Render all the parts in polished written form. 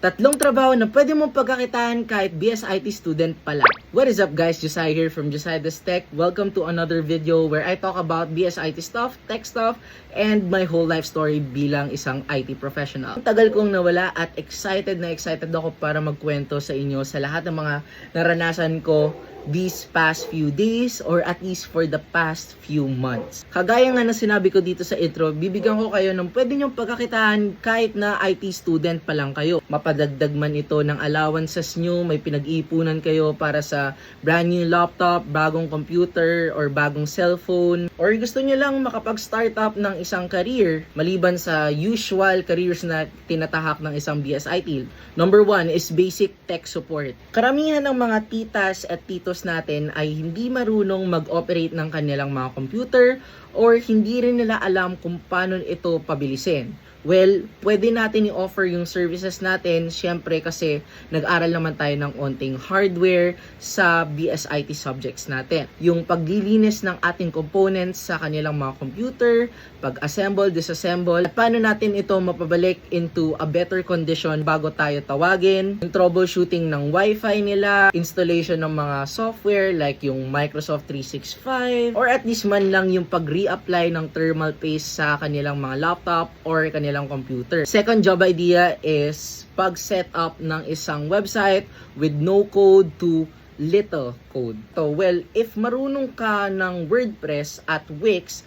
Tatlong trabaho na pwede mong pagkakitaan kahit BSIT student pa lang. What is up guys? Josiah here from Josiah's Tech. Welcome to another video where I talk about BSIT stuff, tech stuff, and my whole life story bilang isang IT professional. Tagal kong nawala at excited ako para magkwento sa inyo sa lahat ng mga naranasan ko these past few days or at least for the past few months. Kagaya nga na sinabi ko dito sa intro, bibigyan ko kayo ng pwede nyong pagkakitaan kahit na IT student pa lang kayo. Mapadagdag man ito ng allowances nyo, may pinag-iipunan kayo para sa brand new laptop, bagong computer, or bagong cellphone, or gusto nyo lang makapag-startup ng isang career maliban sa usual careers na tinatahak ng isang BSIT. Number 1 is basic tech support. Karamihan ng mga titas at titos natin ay hindi marunong mag-operate ng kanilang mga computer or hindi rin nila alam kung paano ito pabilisin. Well, pwede natin i-offer yung services natin, syempre kasi nag-aral naman tayo ng onting hardware sa BSIT subjects natin. Yung paglilinis ng ating components sa kanilang mga computer, pag-assemble, disassemble, at paano natin ito mapabalik into a better condition bago tayo tawagin, yung troubleshooting ng Wi-Fi nila, installation ng mga software like yung Microsoft 365, or at least man lang yung pag-reapply ng thermal paste sa kanilang mga laptop or kanilang computer. Second job idea is pag-set up ng isang website with no code to little code. So, well, if marunong ka ng WordPress at Wix,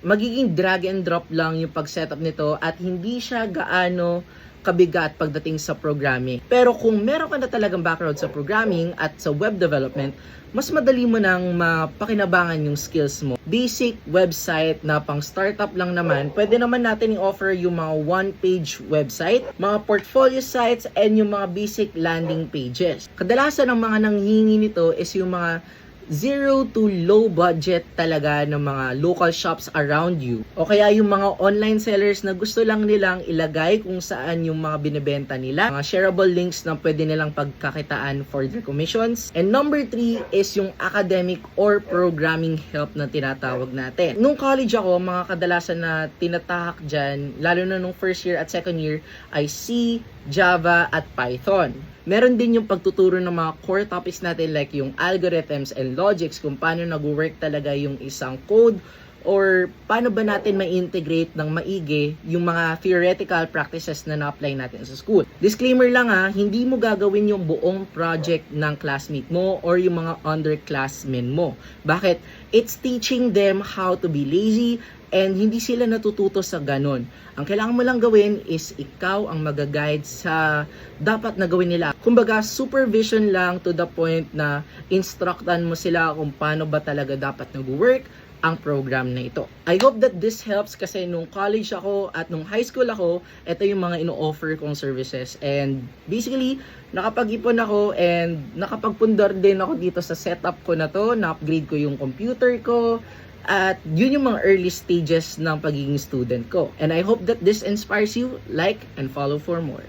magiging drag and drop lang yung pag-setup nito at hindi siya gaano kabigat pagdating sa programming. Pero kung meron ka na talagang background sa programming at sa web development, mas madali mo nang mapakinabangan yung skills mo. Basic website na pang startup lang naman, pwede naman natin i-offer yung mga one-page website, mga portfolio sites, and yung mga basic landing pages. Kadalasan ng mga nanghihingi nito is yung mga zero to low budget talaga ng mga local shops around you. O kaya yung mga online sellers na gusto lang nilang ilagay kung saan yung mga binibenta nila. Mga shareable links na pwede nilang pagkakitaan for their commissions. And number 3 is yung academic or programming help na tinatawag natin. Nung college ako, mga kadalasan na tinatahak dyan, lalo na nung first year at second year, ay C, Java, at Python. Meron din yung pagtuturo ng mga core topics natin like yung algorithms and logics, kung paano nag-work talaga yung isang code or paano ba natin ma-integrate ng maigi yung mga theoretical practices na na-apply natin sa school. Disclaimer lang hindi mo gagawin yung buong project ng classmate mo or yung mga underclassmen mo. Bakit? It's teaching them how to be lazy and hindi sila natututo sa ganon. Ang kailangan mo lang gawin is ikaw ang mag-guide sa dapat na gawin nila. Kumbaga, supervision lang to the point na instructan mo sila kung paano ba talaga dapat nag-work ang program na ito. I hope that this helps kasi nung college ako at nung high school ako, ito yung mga ino-offer kong services. And basically, nakapag-ipon ako and nakapagpundar din ako dito sa setup ko na to. Na-upgrade ko yung computer ko. At yun yung mga early stages ng pagiging student ko. And I hope that this inspires you. Like and follow for more.